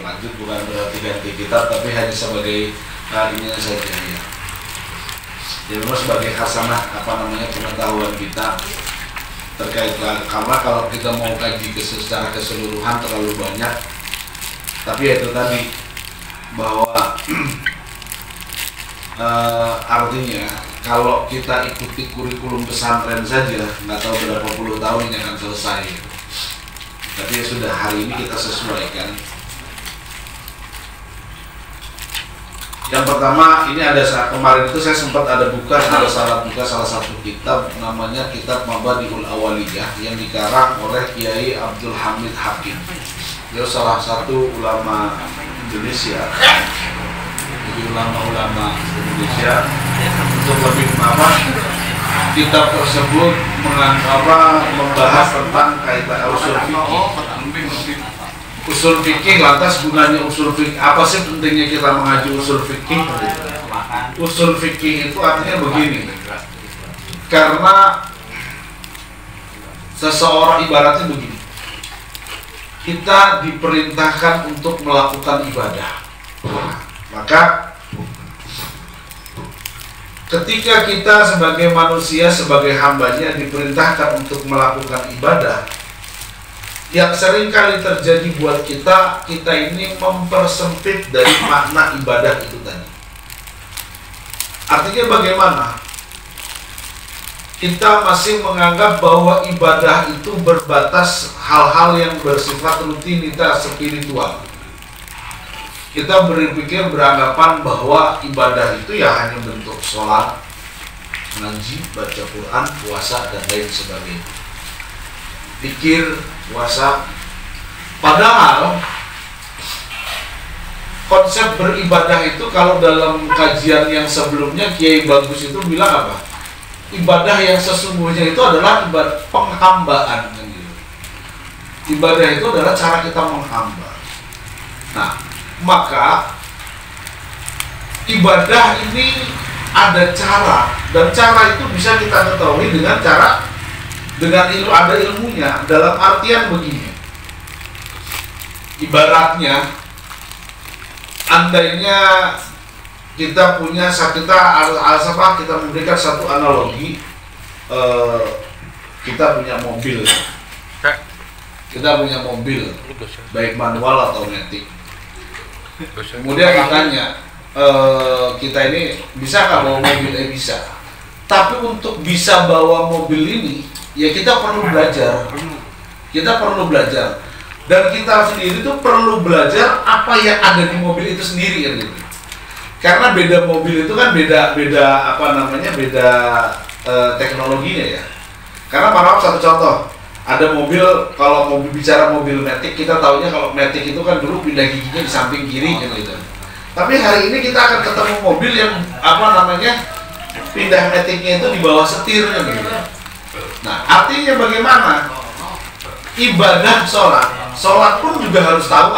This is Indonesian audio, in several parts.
lanjut, bukan berarti ganti kitab, tapi hanya sebagai ininya saja ya. Jadi memang sebagai khasanah pengetahuan kita terkait, karena kalau kita mau kaji secara keseluruhan terlalu banyak. Tapi ya itu tadi bahwa artinya kalau kita ikuti kurikulum pesantren saja nggak tahu berapa puluh tahun ini akan selesai. Tapi ya sudah, hari ini kita sesuaikan. Yang pertama, ini ada kemarin itu saya sempat ada buka salah satu kitab, namanya Kitab Mabadiul Awaliyah yang dikarang oleh Kiai Abdul Hamid Hakim. Dia salah satu ulama Indonesia. Jadi ulama-ulama Indonesia untuk lebih kitab tersebut membahas tentang kaitan usul fikih. Usul fikih, lantas gunanya usul fikih, apa sih pentingnya kita mengaji usul fikih? Usul fikih itu artinya begini, karena seseorang ibaratnya begini, kita diperintahkan untuk melakukan ibadah, maka ketika kita sebagai manusia, sebagai hambanya diperintahkan untuk melakukan ibadah, yang sering kali terjadi buat kita ini mempersempit dari makna ibadah itu tadi. Artinya bagaimana? Kita masih menganggap bahwa ibadah itu berbatas hal-hal yang bersifat rutinitas spiritual. Kita beranggapan bahwa ibadah itu ya hanya bentuk sholat, ngaji, baca Quran, puasa, dan lain sebagainya. Pikir, puasa. Padahal konsep beribadah itu kalau dalam kajian yang sebelumnya Kiai Bagus itu bilang apa? Ibadah yang sesungguhnya itu adalah ibadah penghambaan. Ibadah itu adalah cara kita menghamba. Nah, maka ibadah ini ada cara, dan cara itu bisa kita ketahui dengan ada ilmunya. Dalam artian begini, ibaratnya andainya kita memberikan satu analogi, kita punya mobil, baik manual atau matic. Kemudian makanya kita ini bisa nggak bawa mobil? Bisa. Tapi untuk bisa bawa mobil ini, ya kita perlu belajar. Dan kita sendiri itu perlu belajar apa yang ada di mobil itu sendiri ya gitu. Karena beda mobil itu kan beda teknologinya ya. Karena satu contoh, ada mobil, kalau bicara mobil matic, kita taunya kalau matic itu kan dulu pindah giginya di samping kiri gitu. Tapi hari ini kita akan ketemu mobil yang pindah maticnya itu di bawah setir gitu. Nah, artinya bagaimana? Ibadah sholat pun juga harus tahu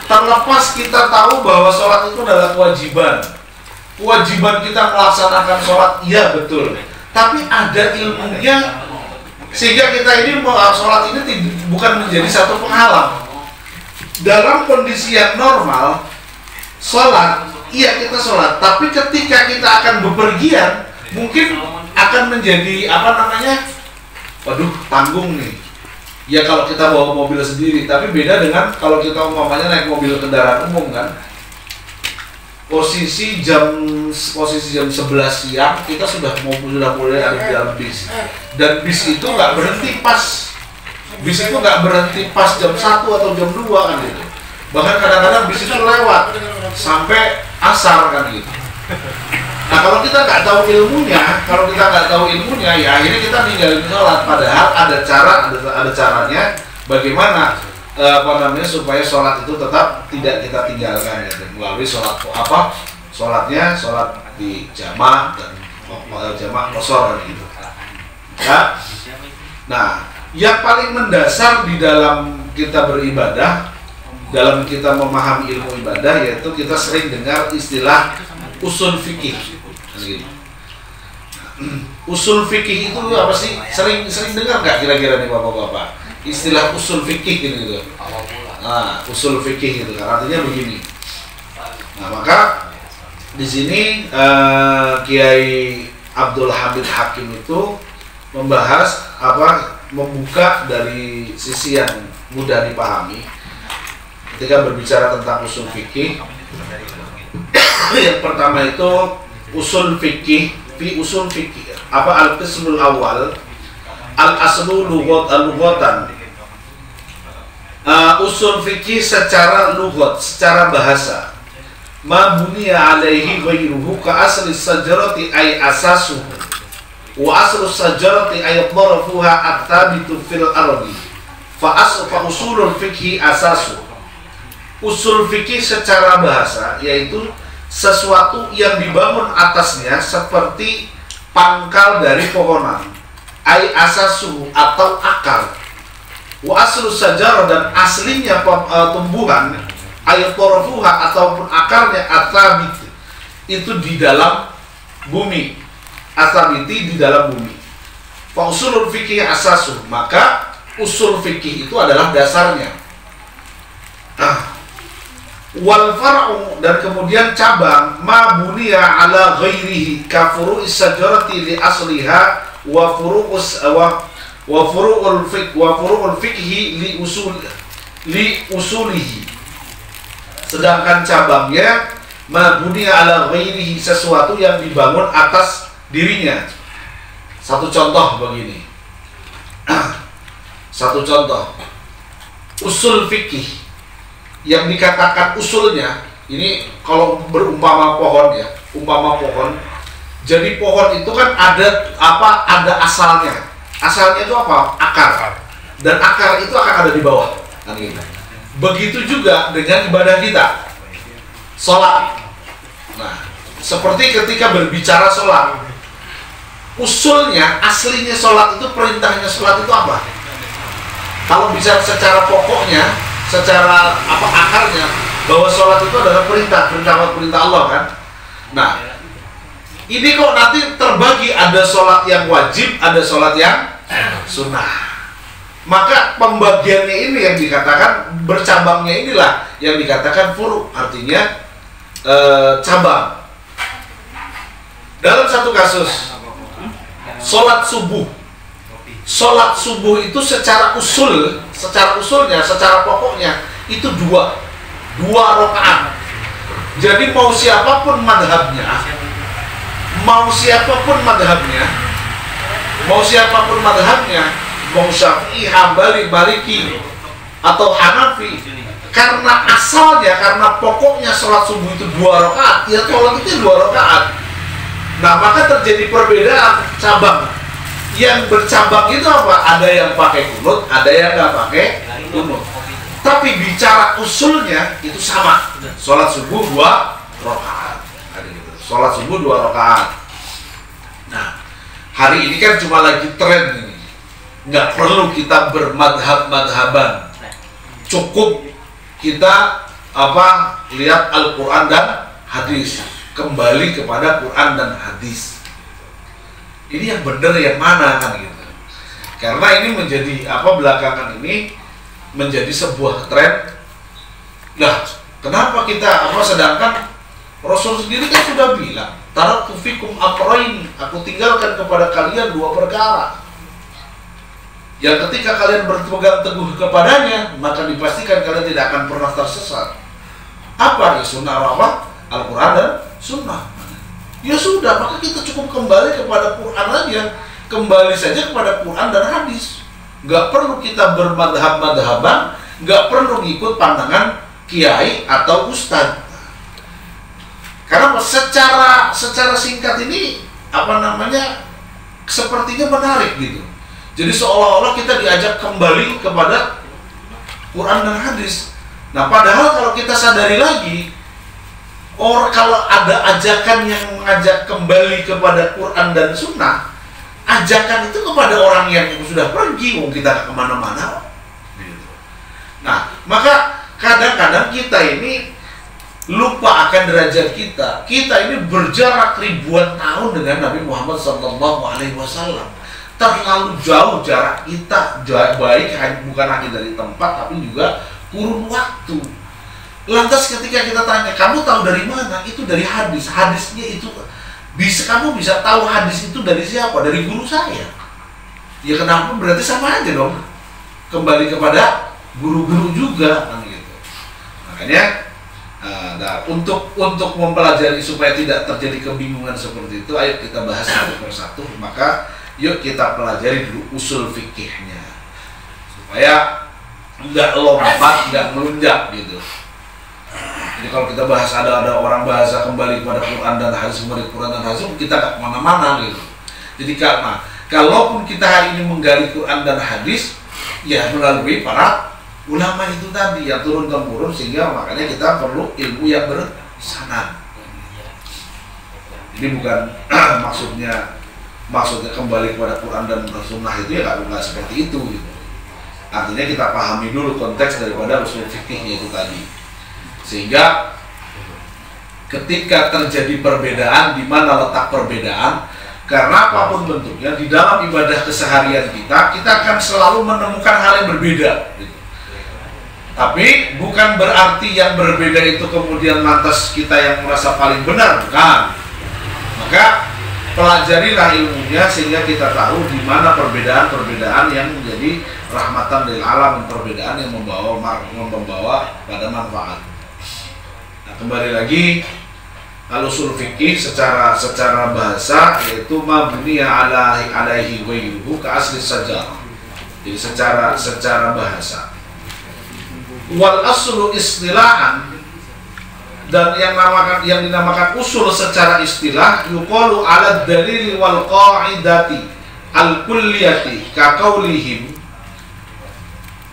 terlepas kita tahu bahwa sholat itu adalah kewajiban kita melaksanakan sholat, iya betul, tapi ada ilmunya sehingga kita ini sholat ini bukan menjadi satu penghalang. Dalam kondisi yang normal sholat, iya kita sholat, tapi ketika kita akan bepergian mungkin akan menjadi tanggung nih ya kalau kita bawa mobil sendiri. Tapi beda dengan kalau kita naik mobil kendaraan umum kan, posisi jam 11 siang kita sudah mulai ada di dalam bis, dan bis itu nggak berhenti pas jam 1 atau jam 2 kan gitu. Bahkan kadang-kadang bis itu lewat sampai asar kan gitu. Nah, kalau kita nggak tahu ilmunya, ya akhirnya kita ninggalin sholat. Padahal ada caranya bagaimana supaya sholat itu tetap tidak kita tinggalkan ya, melalui sholat di jamaah dan jamaah qashar gitu. Ya. Nah, yang paling mendasar di dalam kita beribadah, dalam kita memahami ilmu ibadah, yaitu kita sering dengar istilah usul fikih. Usul fikih itu apa sih? Sering dengar nggak kira-kira nih bapak-bapak? istilah usul fikih gitu. Nah, usul fikih gitu kan artinya begini. Nah, maka di sini Kiai Abdul Hamid Hakim itu membahas membuka dari sisi yang mudah dipahami ketika berbicara tentang usul fikih. Yang pertama itu usul fikih, usul fikih al-qismul awal al-aslu lughatan. Usul fikih secara lughat, secara bahasa. Ma buniya alaihi ghairuhu ka asli sajarati ay asasuhu wa aslu sajarati ay dharafuha at-thabitu fil ardi fa usulul fikhi asasu. Usul fikih secara bahasa yaitu sesuatu yang dibangun atasnya seperti pangkal dari pohonan, ay asasu atau akar, wa aslu sajarah dan aslinya tumbuhan, ayat torofuha ataupun akarnya atabit itu di dalam bumi, atabiti di dalam bumi. Fa usulul fikih asasu, maka usul fikih itu adalah dasarnya. Wal far'u dan kemudian cabang ma buniya ala ghairihi ka furu'is sajarati li asliha wa furu'ul fikhi li usulihi. Sedangkan cabangnya mabuni ala ghairihi, sesuatu yang dibangun atas dirinya. Satu contoh begini. Satu contoh. Usul fikih yang dikatakan usulnya ini kalau berumpama pohon ya, umpama pohon. Jadi pohon itu kan ada asalnya. Asalnya itu apa? Akar. Dan akar itu akan ada di bawah. Kan gitu. Begitu juga dengan ibadah kita, sholat. Nah, seperti ketika berbicara sholat, usulnya, aslinya sholat itu, perintahnya sholat itu apa? Kalau bicara secara pokoknya, secara akarnya, bahwa sholat itu adalah perintah Allah kan? Nah, ini kok nanti terbagi, ada sholat yang wajib, ada sholat yang sunnah. Maka pembagiannya ini yang dikatakan, bercabangnya inilah yang dikatakan furu, artinya cabang. Dalam satu kasus sholat subuh itu secara usulnya, secara pokoknya itu dua rakaat. Jadi mau siapapun madhabnya, mau Syafi'i, Hambali, Maliki atau Hanafi, karena asalnya, karena pokoknya sholat subuh itu 2 rakaat, ya sholat itu 2 rakaat. Nah, maka terjadi perbedaan cabang. Yang bercabang itu apa? Ada yang pakai kunut, ada yang nggak pakai kunut. Tapi bicara usulnya itu sama. Sholat subuh 2 rakaat. Sholat subuh 2 rakaat. Nah, hari ini kan cuma lagi tren ini. Nggak perlu kita bermadhab-madhaban, cukup kita lihat Al-Quran dan hadis, kembali kepada Quran dan hadis. Ini yang benar yang mana kan gitu. Karena ini menjadi belakangan ini menjadi sebuah tren. Nah, kenapa kita sedangkan Rasul sendiri kan sudah bilang, taraktu fikum amrayn, aku tinggalkan kepada kalian 2 perkara. Yang ketika kalian berpegang teguh kepadanya, maka dipastikan kalian tidak akan pernah tersesat. Apa ya? Sunnah apa? Al-Quran dan Sunnah. Ya sudah, maka kita cukup kembali kepada Quran aja. Kembali saja kepada Quran dan hadis. Nggak perlu kita bermadhab-madhaban, nggak perlu ngikut pandangan kiai atau ustadz. Karena secara singkat ini sepertinya menarik gitu. Jadi seolah-olah kita diajak kembali kepada Quran dan hadis. Nah, padahal kalau kita sadari lagi, kalau ada ajakan yang mengajak kembali kepada Quran dan Sunnah, ajakan itu kepada orang yang sudah pergi, kita nggak kemana-mana. Nah, maka kadang-kadang kita ini lupa akan derajat kita. Kita ini berjarak ribuan tahun dengan Nabi Muhammad SAW. terlalu jauh jarak kita, baik bukan hanya dari tempat tapi juga kurun waktu. Lantas ketika kita tanya, kamu tahu dari mana? Itu dari hadis. Hadisnya itu kamu bisa tahu hadis itu dari siapa? Dari guru saya. Ya kenapa? Berarti sama aja dong. Kembali kepada guru-guru juga kan gitu. Makanya untuk mempelajari supaya tidak terjadi kebingungan seperti itu, ayo kita bahas satu persatu. Maka yuk kita pelajari dulu usul fikihnya supaya nggak lompat, nggak melunjak gitu. Jadi kalau kita bahas ada orang bahasa kembali kepada Quran dan hadis, kembali Quran dan hadis, kita nggak kemana-mana gitu. Jadi kalaupun kita hari ini menggali Quran dan hadis, ya melalui para ulama itu tadi yang turun temurun, sehingga makanya kita perlu ilmu yang bersanad. Jadi bukan maksudnya kembali kepada Quran dan Sunnah itu ya nggak seperti itu gitu. Artinya kita pahami dulu konteks daripada usul fikihnya itu tadi, sehingga ketika terjadi perbedaan, di mana letak perbedaan, karena apapun bentuknya di dalam ibadah keseharian kita akan selalu menemukan hal yang berbeda gitu. Tapi bukan berarti yang berbeda itu kemudian lantas kita yang merasa paling benar, bukan. Maka pelajarilah ilmunya sehingga kita tahu di mana perbedaan-perbedaan yang menjadi rahmatan lil alam, perbedaan yang membawa pada manfaat. Nah, kembali lagi al-usul fikih secara bahasa yaitu mabniya alaihi ghairuhu ka asli sajarah. Jadi secara bahasa. Wal aslu istilahan, dan yang dinamakan usul secara istilah yuqalu ala dalili wal qa'idati al kulliyati ka qaulihim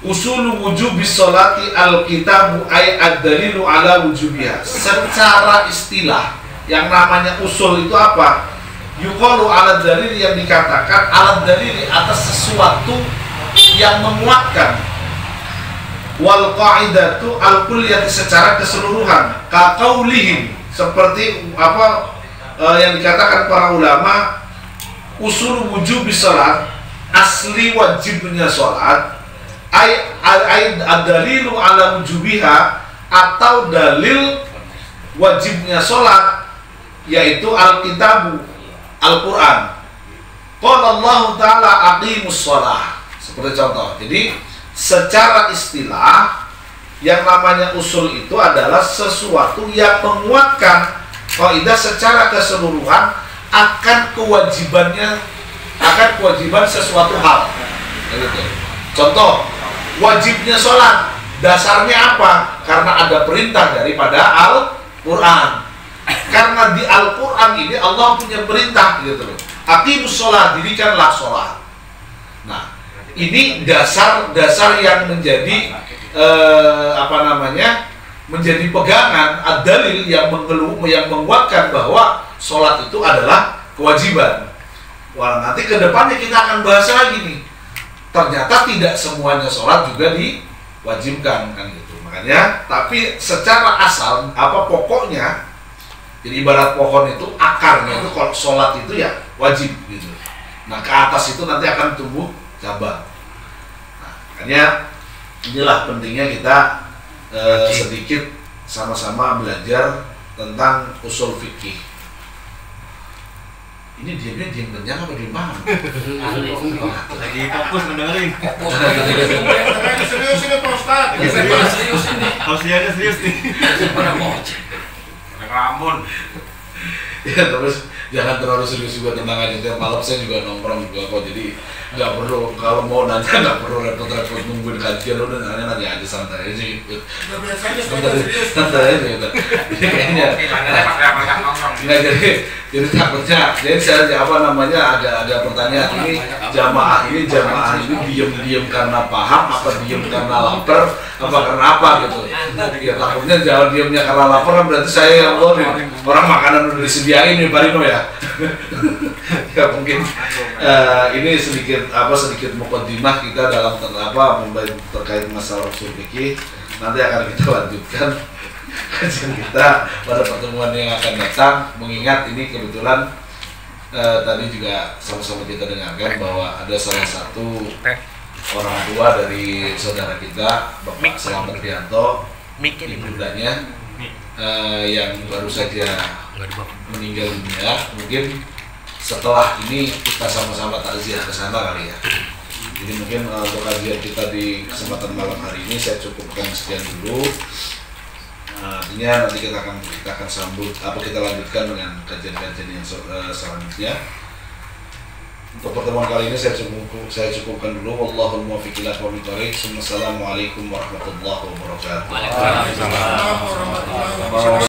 usul wujubis sholati al kitabu ay ad-dalilu ala wujubiha. Secara istilah yang namanya usul itu apa? Yuqalu ala dalil, yang dikatakan ala dalili atas sesuatu yang menguatkan, wal qaidatu al kulliyati secara keseluruhan, ka qaulihim seperti yang dikatakan para ulama, usul wujubis sholat, asli wajibnya sholat, ay ad-dalilu ala wujubiha, atau dalil wajibnya sholat yaitu al-kitabu, Al-Quran. Qala Allah Ta'ala aqimus sholah, seperti contoh. Jadi secara istilah yang namanya usul itu adalah sesuatu yang menguatkan kaidah secara keseluruhan akan kewajiban sesuatu hal. Contoh, wajibnya sholat, dasarnya apa? Karena ada perintah daripada Al-Quran. Karena di Al-Quran ini Allah punya perintah gitu loh. Aqimus sholat, dirikanlah sholat. Nah, ini dasar yang menjadi menjadi pegangan ad-dalil yang menguatkan bahwa sholat itu adalah kewajiban. Wah, nanti ke depannya kita akan bahas lagi nih. Ternyata tidak semuanya sholat juga diwajibkan kan gitu. Makanya, tapi secara asal pokoknya, jadi ibarat pohon itu akarnya itu kalau sholat itu ya wajib gitu. Nah, ke atas itu nanti akan tumbuh cabang. Nah, makanya inilah pentingnya kita sedikit sama-sama belajar tentang usul fikih. Ini diam kenyang apa diem banget? Lagi fokus mendengarin. Serius ini Pak Ustadz. Serius ini. Tausiahnya serius nih. Pada ngoceh. Pada ngelamun. Ya terus jangan terlalu serius juga tentang aja. Tiap malam saya juga nongkrong juga kok, jadi nggak perlu, kalau mau nanya nggak perlu repot-repot nungguin kajian, udah nanya aja santai aja gitu. Santai aja gitu. Jadi kayaknya nggak jadi takutnya. Jadi saya ada pertanyaan ini jamaah ini diem karena paham, apa diem karena lapar, apa karena apa gitu. Ya takutnya jangan diemnya karena lapar kan berarti saya yang lorin. Orang makanan udah disediain nih Pak Rino ya. Ya mungkin ini sedikit mukaddimah kita dalam terkait masalah usul fikih. Nanti akan kita lanjutkan kajian kita pada pertemuan yang akan datang. Mengingat ini kebetulan tadi juga sama-sama kita dengarkan bahwa ada salah satu orang tua dari saudara kita, Bapak Selamat Rianto, ibundanya yang baru saja meninggal dunia. Mungkin setelah ini kita sama-sama takziah ke sana kali ya. Jadi mungkin untuk kajian kita di kesempatan malam hari ini saya cukupkan sekian dulu. Artinya nanti kita akan sambut kita lanjutkan dengan kajian-kajian yang selanjutnya. Untuk pertemuan kali ini saya cukupkan dulu. Wallahul muwaffiq ila aqwamit thoriq. Assalamualaikum warahmatullahi wabarakatuh. Waalaikumsalam warahmatullahi wabarakatuh.